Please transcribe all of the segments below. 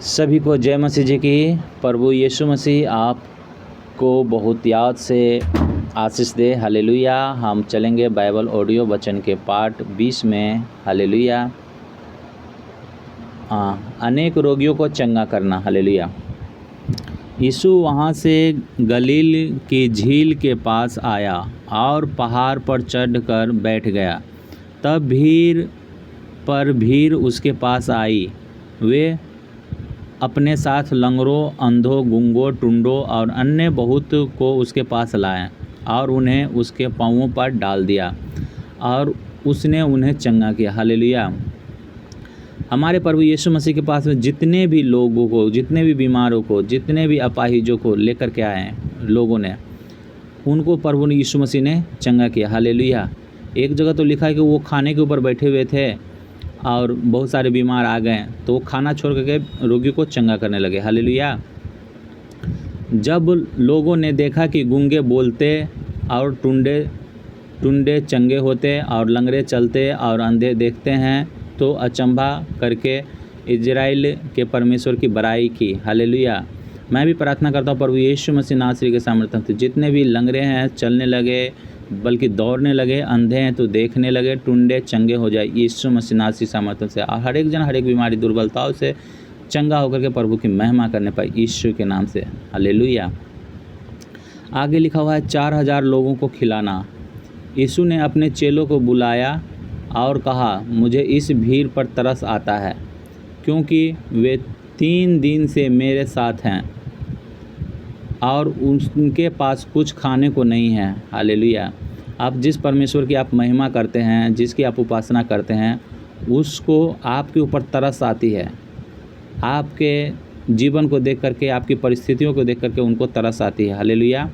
सभी को जय मसीह जी की। प्रभु यीशु मसीह आपको बहुत याद से आशीष दे। हालेलुया। हम चलेंगे बाइबल ऑडियो वचन के पार्ट 20 में। हालेलुया। अनेक रोगियों को चंगा करना। हालेलुया। यीशु वहाँ से गलील की झील के पास आया और पहाड़ पर चढ़कर बैठ गया। तब भीड़ उसके पास आई। वे अपने साथ लंगड़ों, अंधों, गूंगों, टुंडों और अन्य बहुत को उसके पास लाए और उन्हें उसके पाँवों पर डाल दिया और उसने उन्हें चंगा किया। हालेलुया। हमारे प्रभु यीशु मसीह के पास में जितने भी लोगों को, जितने भी बीमारों को, जितने भी अपाहिजों को लेकर के आए हैं लोगों ने, उनको प्रभु यीशु मसीह ने चंगा किया। हालेलुया। एक जगह तो लिखा है कि वो खाने के ऊपर बैठे हुए थे और बहुत सारे बीमार आ गए तो वो खाना छोड़ करके रोगी को चंगा करने लगे। हालेलुया। जब लोगों ने देखा कि गूंगे बोलते और टुंडे चंगे होते और लंगड़े चलते और अंधे देखते हैं तो अचंभा करके इजराइल के परमेश्वर की बड़ाई की। हालेलुया। मैं भी प्रार्थना करता हूँ प्रभु यीशु मसीह नासरी के सामर्थ्य से जितने भी लंगड़े हैं चलने लगे, बल्कि दौड़ने लगे, अंधे हैं तो देखने लगे, टुंडे चंगे हो जाए यीशु मसीह नासरी सामर्थ्य से। और हर एक जन हर एक बीमारी दुर्बलताओं से चंगा होकर के प्रभु की महिमा करने पाए यीशु के नाम से। हालेलुया। आगे लिखा हुआ है 4000 लोगों को खिलाना। यीशु ने अपने चेलों को बुलाया और कहा, मुझे इस भीड़ पर तरस आता है क्योंकि वे 3 दिन से मेरे साथ हैं और उनके पास कुछ खाने को नहीं है। हालेलुया। आप जिस परमेश्वर की आप महिमा करते हैं, जिसकी आप उपासना करते हैं, उसको आपके ऊपर तरस आती है। आपके जीवन को देख करके, आपकी परिस्थितियों को देख करके उनको तरस आती है। हालेलुया।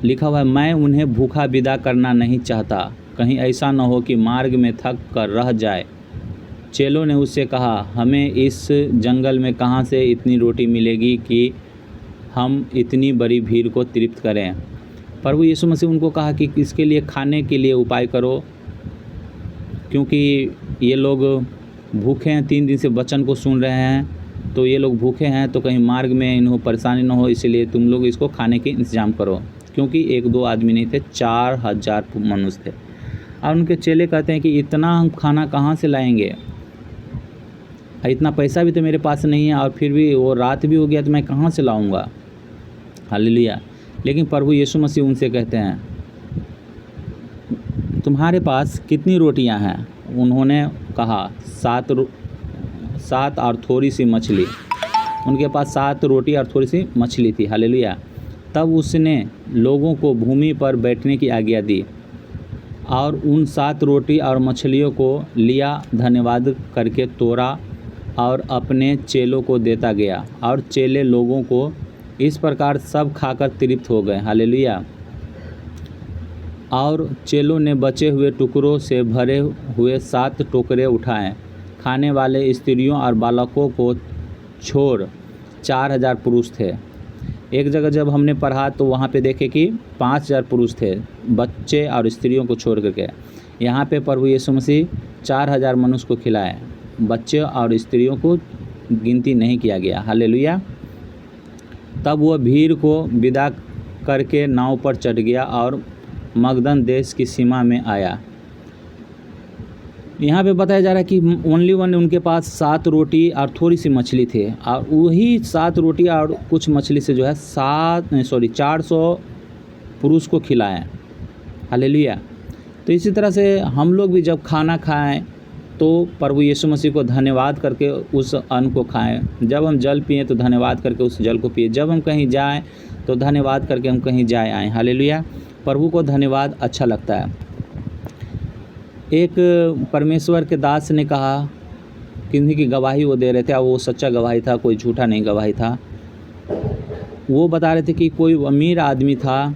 लिखा हुआ है, मैं उन्हें भूखा विदा करना नहीं चाहता, कहीं ऐसा न हो कि मार्ग में थक कर रह जाए। चेलों ने उससे कहा, हमें इस जंगल में कहाँ से इतनी रोटी मिलेगी कि हम इतनी बड़ी भीड़ को तृप्त करें। प्रभु यीशु मसीह उनको कहा कि इसके लिए खाने के लिए उपाय करो, क्योंकि ये लोग भूखे हैं, 3 दिन से वचन को सुन रहे हैं, तो ये लोग भूखे हैं तो कहीं मार्ग में इन्हें परेशानी न हो, इसलिए तुम लोग इसको खाने के इंतज़ाम करो। क्योंकि 1-2 आदमी नहीं थे, 4000 मनुष्य थे। और उनके चेले कहते हैं कि इतना हम खाना कहाँ से लाएंगे, इतना पैसा भी तो मेरे पास नहीं है और फिर भी वो रात भी हो गया तो मैं कहाँ से लाऊंगा। हालेलुया। लेकिन प्रभु यीशु मसीह उनसे कहते हैं, तुम्हारे पास कितनी रोटियां हैं? उन्होंने कहा 7 और थोड़ी सी मछली। उनके पास 7 रोटी और थोड़ी सी मछली थी। हालेलुया। तब उसने लोगों को भूमि पर बैठने की आज्ञा दी और उन 7 रोटी और मछलियों को लिया, धन्यवाद करके तोड़ा और अपने चेलों को देता गया और चेले लोगों को इस प्रकार सब खाकर तृप्त हो गए। हालेलुया। और चेलों ने बचे हुए टुकड़ों से भरे हुए 7 टोकरे उठाए। खाने वाले स्त्रियों और बालकों को छोड़ 4000 पुरुष थे। एक जगह जब हमने पढ़ा तो वहाँ पे देखे कि 5000 पुरुष थे, बच्चे और स्त्रियों को छोड़ करके। यहाँ पे प्रभु यीशु मसीह 4000 मनुष्य को खिलाए, बच्चे और स्त्रियों को गिनती नहीं किया गया। हालेलुया। तब वह भीड़ को विदा करके नाव पर चढ़ गया और मगदन देश की सीमा में आया। यहाँ पे बताया जा रहा है कि ओनली उनके पास 7 रोटी और थोड़ी सी मछली थे और वही 7 रोटी और कुछ मछली से जो है 400 पुरुष को खिलाएं। हालेलुया। तो इसी तरह से हम लोग भी जब खाना खाएं तो प्रभु यीशु मसीह को धन्यवाद करके उस अन्न को खाएं। जब हम जल पिएं तो धन्यवाद करके उस जल को पिए। जब हम कहीं जाएं तो धन्यवाद करके हम कहीं जाए आएँ। हालेलुया। प्रभु को धन्यवाद अच्छा लगता है। एक परमेश्वर के दास ने कहा, किन्हीं की गवाही वो दे रहे थे और वो सच्चा गवाही था, कोई झूठा नहीं गवाही था। वो बता रहे थे कि कोई अमीर आदमी था,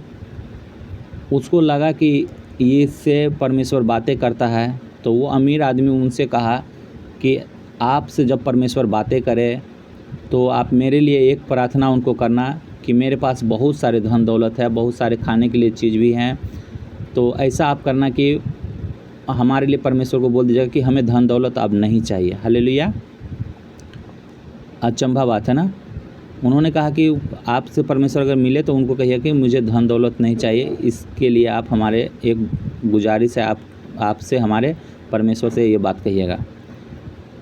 उसको लगा कि इससे परमेश्वर बातें करता है, तो वो अमीर आदमी उनसे कहा कि आपसे जब परमेश्वर बातें करे तो आप मेरे लिए एक प्रार्थना उनको करना कि मेरे पास बहुत सारे धन दौलत है, बहुत सारे खाने के लिए चीज़ भी हैं, तो ऐसा आप करना कि हमारे लिए परमेश्वर को बोल दीजिएगा कि हमें धन दौलत अब नहीं चाहिए। हालेलुया। अचंभा बात है ना। उन्होंने कहा कि आपसे परमेश्वर अगर मिले तो उनको कहिए कि मुझे धन दौलत नहीं चाहिए, इसके लिए आप हमारे एक गुजारिश है, आपसे हमारे परमेश्वर से ये बात कहिएगा।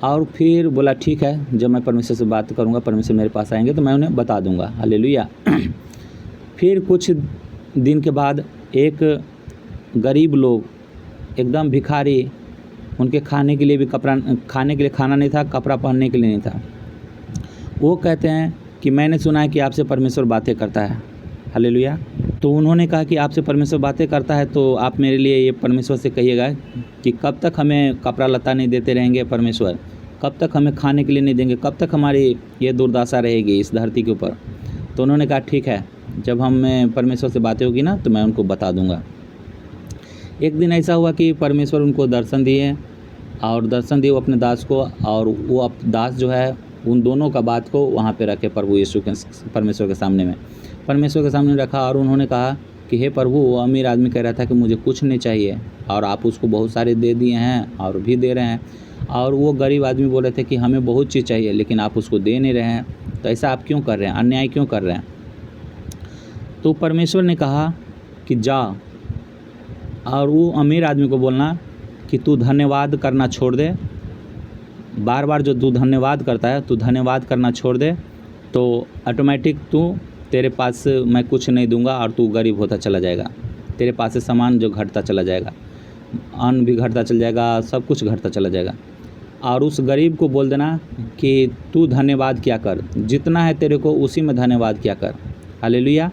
और फिर बोला ठीक है, जब मैं परमेश्वर से बात करूँगा, परमेश्वर मेरे पास आएंगे तो मैं उन्हें बता दूँगा। हालेलुया। फिर कुछ दिन के बाद एक गरीब लोग, एकदम भिखारी, उनके खाने के लिए खाना नहीं था, कपड़ा पहनने के लिए नहीं था, वो कहते हैं कि मैंने सुना है कि आपसे परमेश्वर बातें करता है। हालेलुया। तो उन्होंने कहा कि आपसे परमेश्वर बातें करता है तो आप मेरे लिए ये परमेश्वर से कहिएगा कि कब तक हमें कपड़ा लत्ता नहीं देते रहेंगे परमेश्वर, कब तक हमें खाने के लिए नहीं देंगे, कब तक हमारी ये दुर्दशा रहेगी इस धरती के ऊपर। तो उन्होंने कहा ठीक है, जब हमें परमेश्वर से बातें होगी ना तो मैं उनको बता दूंगा। एक दिन ऐसा हुआ कि परमेश्वर उनको दर्शन दिए, और दर्शन दिए वो अपने दास को, और वो दास जो है उन दोनों का बात को वहाँ पे रखे प्रभु यीशु के परमेश्वर के सामने रखा। और उन्होंने कहा कि हे प्रभु, वो अमीर आदमी कह रहा था कि मुझे कुछ नहीं चाहिए, और आप उसको बहुत सारे दे दिए हैं और भी दे रहे हैं। और वो गरीब आदमी बोल रहे थे कि हमें बहुत चीज़ चाहिए लेकिन आप उसको दे नहीं रहे हैं, तो ऐसा आप क्यों कर रहे हैं, अन्याय क्यों कर रहे हैं। तो परमेश्वर ने कहा कि जा, और वो अमीर आदमी को बोलना कि तू धन्यवाद करना छोड़ दे, बार बार जो तू धन्यवाद करता है, तू धन्यवाद करना छोड़ दे तो ऑटोमेटिक तेरे पास मैं कुछ नहीं दूंगा और तू गरीब होता चला जाएगा। तेरे पास से सामान जो घटता चला जाएगा, अन्न भी घटता चला जाएगा, सब कुछ घटता चला जाएगा। और उस गरीब को बोल देना कि तू धन्यवाद क्या कर, जितना है तेरे को उसी में धन्यवाद क्या कर। हालेलुया।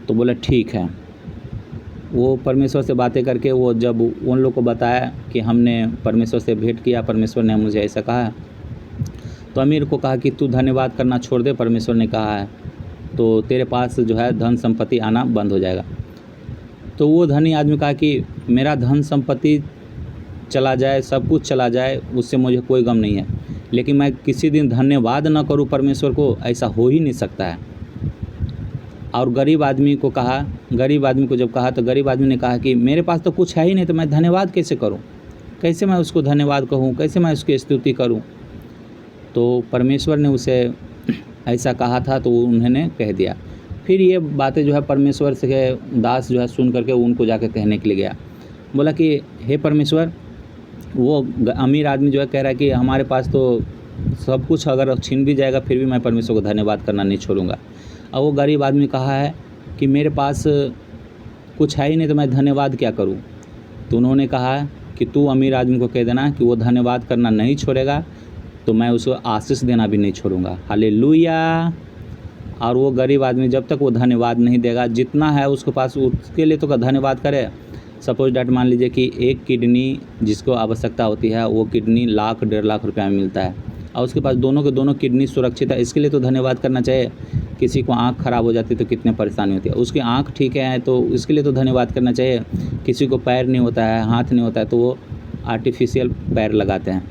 तो बोला ठीक है। वो परमेश्वर से बातें करके वो जब उन लोग को बताया कि हमने परमेश्वर से भेंट किया, परमेश्वर ने मुझे ऐसा कहा, तो अमीर को कहा कि तू धन्यवाद करना छोड़ दे, परमेश्वर ने कहा है, तो तेरे पास जो है धन संपत्ति आना बंद हो जाएगा। तो वो धनी आदमी कहा कि मेरा धन संपत्ति चला जाए, सब कुछ चला जाए, उससे मुझे कोई गम नहीं है, लेकिन मैं किसी दिन धन्यवाद न करूं परमेश्वर को, ऐसा हो ही नहीं सकता है। और गरीब आदमी को जब कहा तो गरीब आदमी ने कहा कि मेरे पास तो कुछ है ही नहीं, तो मैं धन्यवाद कैसे करूं, कैसे मैं उसको धन्यवाद कहूं, कैसे मैं उसकी स्तुति करूं। तो परमेश्वर ने उसे ऐसा कहा था तो उन्होंने कह दिया। फिर ये बातें जो है परमेश्वर से दास जो है सुन करके उनको जाकर कहने के लिए गया, बोला कि हे परमेश्वर, वो अमीर आदमी जो है कह रहा है कि हमारे पास तो सब कुछ अगर छीन भी जाएगा फिर भी मैं परमेश्वर को धन्यवाद करना नहीं छोड़ूंगा। और वो गरीब आदमी कहा है कि मेरे पास कुछ है ही नहीं तो मैं धन्यवाद क्या करूं। तो उन्होंने कहा कि तू अमीर आदमी को कह देना कि वो धन्यवाद करना नहीं छोड़ेगा तो मैं उसको आशीष देना भी नहीं छोड़ूंगा। हालेलुया। और वो गरीब आदमी जब तक वो धन्यवाद नहीं देगा, जितना है उसके पास उसके लिए तो धन्यवाद करे। सपोज डैट मान लीजिए कि एक किडनी जिसको आवश्यकता होती है वो किडनी 1,00,000 1,50,000 रुपये में मिलता है, और उसके पास दोनों के दोनों किडनी सुरक्षित है, इसके लिए तो धन्यवाद करना चाहिए। किसी को आँख ख़राब हो जाती है तो कितने परेशानी होती है, उसकी आँख ठीक है तो इसके लिए तो धन्यवाद करना चाहिए। किसी को पैर नहीं होता है, हाथ नहीं होता है, तो वो आर्टिफिशियल पैर लगाते हैं,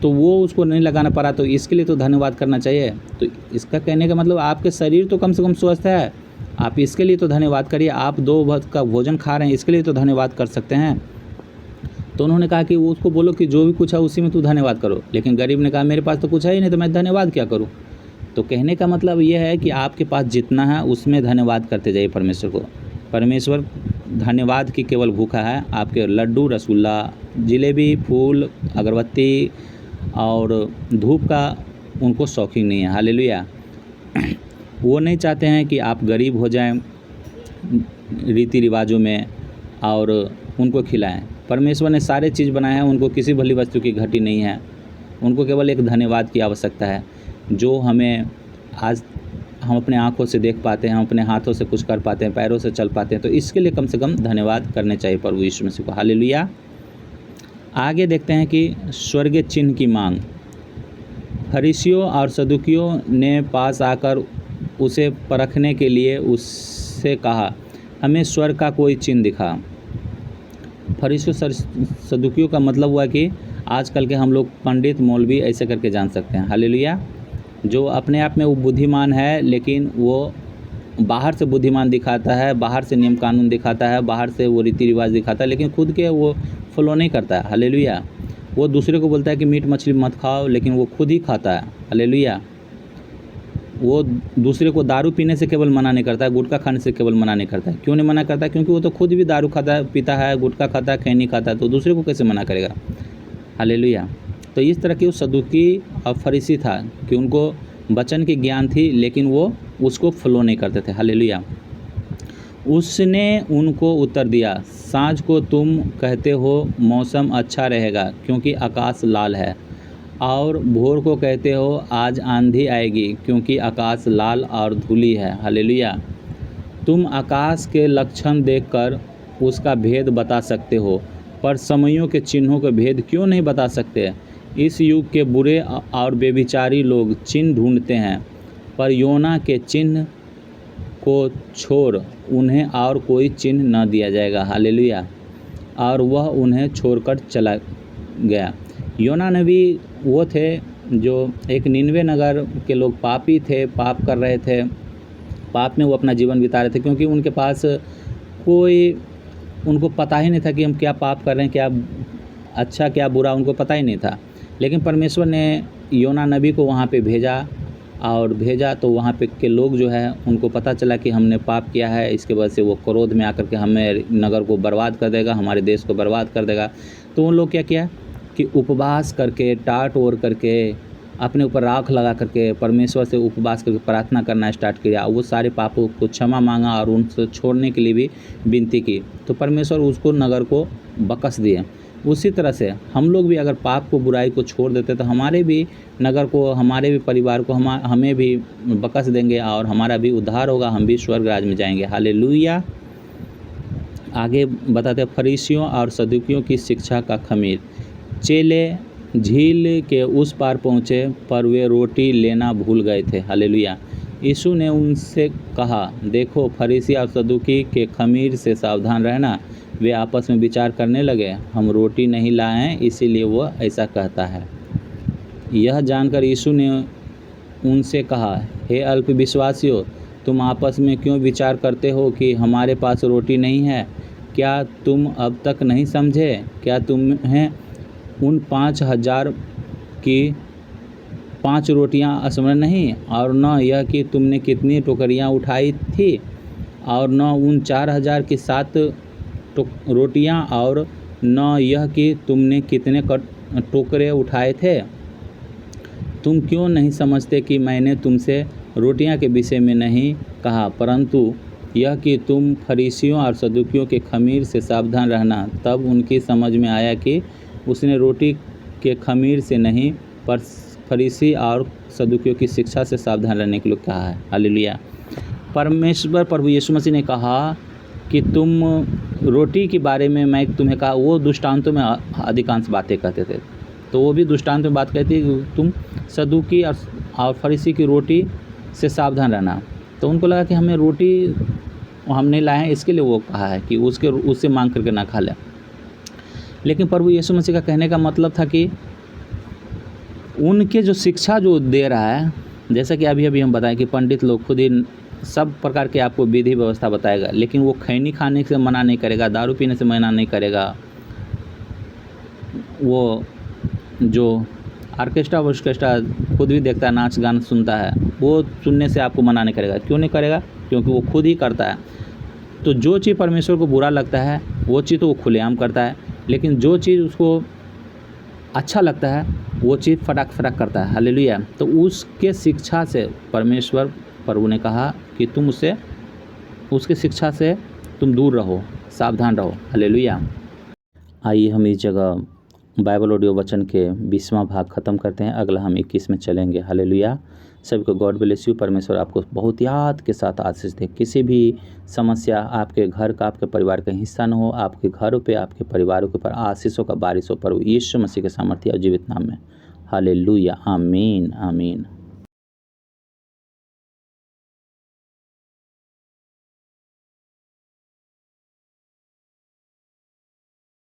तो वो उसको नहीं लगाना पड़ा तो इसके लिए तो धन्यवाद करना चाहिए। तो इसका कहने का मतलब आपके शरीर तो कम से कम स्वस्थ है, आप इसके लिए तो धन्यवाद करिए। आप 2 वक्त का भोजन खा रहे हैं, इसके लिए तो धन्यवाद कर सकते हैं। तो उन्होंने कहा कि वो उसको बोलो कि जो भी कुछ है उसी में तू धन्यवाद करो। लेकिन गरीब ने कहा मेरे पास तो कुछ है ही नहीं तो मैं धन्यवाद क्या करूँ। तो कहने का मतलब ये है कि आपके पास जितना है उसमें धन्यवाद करते जाइए परमेश्वर को। परमेश्वर धन्यवाद की केवल भूखा है। आपके लड्डू, रसगुल्ला, जिलेबी, फूल, अगरबत्ती और धूप का उनको शौकीन नहीं है। हालेलुया। वो नहीं चाहते हैं कि आप गरीब हो जाएं रीति रिवाजों में और उनको खिलाएं। परमेश्वर ने सारे चीज़ बनाए हैं, उनको किसी भली वस्तु की घटी नहीं है, उनको केवल एक धन्यवाद की आवश्यकता है। जो हमें आज हम अपने आँखों से देख पाते हैं, हम अपने हाथों से कुछ कर पाते हैं, पैरों से चल पाते हैं, तो इसके लिए कम से कम धन्यवाद करने चाहिए प्रभु यीशु मसीह को। हालेलुया। आगे देखते हैं कि स्वर्गीय चिन्ह की मांग। फरीसियों और सदुकियों ने पास आकर उसे परखने के लिए उससे कहा, हमें स्वर्ग का कोई चिन्ह दिखा। फरीसियों सदुकियों का मतलब हुआ कि आजकल के हम लोग पंडित मौलवी ऐसे करके जान सकते हैं। हालेलुया। जो अपने आप में वो बुद्धिमान है, लेकिन वो बाहर से बुद्धिमान दिखाता है, बाहर से नियम कानून दिखाता है, बाहर से वो रीति रिवाज दिखाता है, लेकिन खुद के वो फॉलो नहीं करता है। हालेलुया। वो दूसरे को बोलता है कि मीट मछली मत खाओ, लेकिन वो खुद ही खाता है। हालेलुया। वो दूसरे को दारू पीने से केवल मना नहीं करता है, गुटखा खाने से केवल मना नहीं करता है। क्यों नहीं मना करता है? क्योंकि वो तो खुद भी दारू खाता है, पीता है, गुटखा खाता है, खैनी खाता है, तो दूसरे को कैसे मना करेगा? हालेलुया। तो इस तरह की वो सदूकी और फरीसी था कि उनको वचन की ज्ञान थी, लेकिन वो उसको फॉलो नहीं करते थे। हालेलुया। उसने उनको उत्तर दिया, साँझ को तुम कहते हो मौसम अच्छा रहेगा क्योंकि आकाश लाल है, और भोर को कहते हो आज आंधी आएगी क्योंकि आकाश लाल और धूली है। हालेलुया। तुम आकाश के लक्षण देखकर उसका भेद बता सकते हो, पर समयों के चिन्हों का भेद क्यों नहीं बता सकते? इस युग के बुरे और बेविचारी लोग चिन्ह ढूंढते हैं, पर योना के चिन्ह को छोड़ उन्हें और कोई चिन्ह न दिया जाएगा। हालेलुया। और वह उन्हें छोड़कर चला गया। योना नबी वो थे जो एक निनवे नगर के लोग पापी थे, पाप कर रहे थे, पाप में वो अपना जीवन बिता रहे थे, क्योंकि उनके पास कोई, उनको पता ही नहीं था कि हम क्या पाप कर रहे हैं, क्या अच्छा क्या बुरा, उनको पता ही नहीं था। लेकिन परमेश्वर ने योना नबी को वहाँ पे भेजा, और भेजा तो वहाँ पे के लोग जो है उनको पता चला कि हमने पाप किया है, इसके वजह से वो क्रोध में आकर के हमें नगर को बर्बाद कर देगा, हमारे देश को बर्बाद कर देगा। तो उन लोग क्या किया कि उपवास करके, टाट ओढ़ करके, अपने ऊपर राख लगा करके परमेश्वर से उपवास करके प्रार्थना करना स्टार्ट किया। वो सारे पापों को क्षमा मांगा और उनसे छोड़ने के लिए भी विनती की, तो परमेश्वर उसको नगर को बकस दिए। उसी तरह से हम लोग भी अगर पाप को, बुराई को छोड़ देते तो हमारे भी नगर को, हमारे भी परिवार को, हमें भी बकस देंगे और हमारा भी उद्धार होगा, हम भी स्वर्ग राज में जाएंगे। हालेलुया। आगे बताते हैं फरीसियों और सदूकियों की शिक्षा का खमीर। चेले झील के उस पार पहुँचे, पर वे रोटी लेना भूल गए थे। हालेलुया। यीशु ने उनसे कहा, देखो फरीसी और सदूकी के खमीर से सावधान रहना। वे आपस में विचार करने लगे, हम रोटी नहीं लाए हैं, इसीलिए वो ऐसा कहता है। यह जानकर यीशु ने उनसे कहा, हे अल्पविश्वासियों, तुम आपस में क्यों विचार करते हो कि हमारे पास रोटी नहीं है? क्या तुम अब तक नहीं समझे? क्या तुम्हें उन 5,000 की 5 रोटियां स्मरण नहीं, और न यह कि तुमने कितनी टोकरियां उठाई थी, और न उन 4,000 की 7 रोटियां, और न यह कि तुमने कितने टोकरे उठाए थे? तुम क्यों नहीं समझते कि मैंने तुमसे रोटियां के विषय में नहीं कहा, परंतु यह कि तुम फरीसियों और सदूकियों के खमीर से सावधान रहना? तब उनकी समझ में आया कि उसने रोटी के खमीर से नहीं, पर फरीसी और सदूकियों की शिक्षा से सावधान रहने के लिए कहा है। हालेलुया। परमेश्वर प्रभु यीशु मसीह ने कहा कि तुम रोटी के बारे में मैं तुम्हें कहा, वो दृष्टांतों में अधिकांश बातें कहते थे, तो वो भी दृष्टांत में बात कहती है कि तुम सदूकी और फरीसी की रोटी से सावधान रहना। तो उनको लगा कि हमें रोटी हम नहीं लाए हैं, इसके लिए वो कहा है कि उससे मांग करके ना खा लें। लेकिन प्रभु यीशु मसीह का कहने का मतलब था कि उनके जो शिक्षा जो दे रहा है, जैसा कि अभी हम बताएं कि पंडित लोग खुद ही सब प्रकार के आपको विधि व्यवस्था बताएगा, लेकिन वो खैनी खाने से मना नहीं करेगा, दारू पीने से मना नहीं करेगा, वो जो ऑर्केस्ट्रा खुद भी देखता है, नाच गाना सुनता है, वो सुनने से आपको मना नहीं करेगा। क्यों नहीं करेगा? क्योंकि वो खुद ही करता है। तो जो चीज़ परमेश्वर को बुरा लगता है वो चीज़ तो वो खुलेआम करता है, लेकिन जो चीज़ उसको अच्छा लगता है वो चीज़ फटाक करता है। हालेलुया। तो उसके शिक्षा से परमेश्वर प्रभु ने कहा कि तुम उसके शिक्षा से तुम दूर रहो, सावधान रहो। हालेलुया। आइए हम इस जगह बाइबल ऑडियो वचन के 20वां भाग ख़त्म करते हैं, अगला हम 21 में चलेंगे। हालेलुया। सभी को गॉड ब्लेस यू। परमेश्वर आपको बहुत याद के साथ आशीष दे। किसी भी समस्या आपके घर का, आपके परिवार का हिस्सा न हो, आपके घरों पे, आपके परिवारों के ऊपर आशीषों का बारिश हो प्रभु यीशु मसीह के सामर्थ्य और जीवित नाम में। हालेलुया। आमीन आमीन।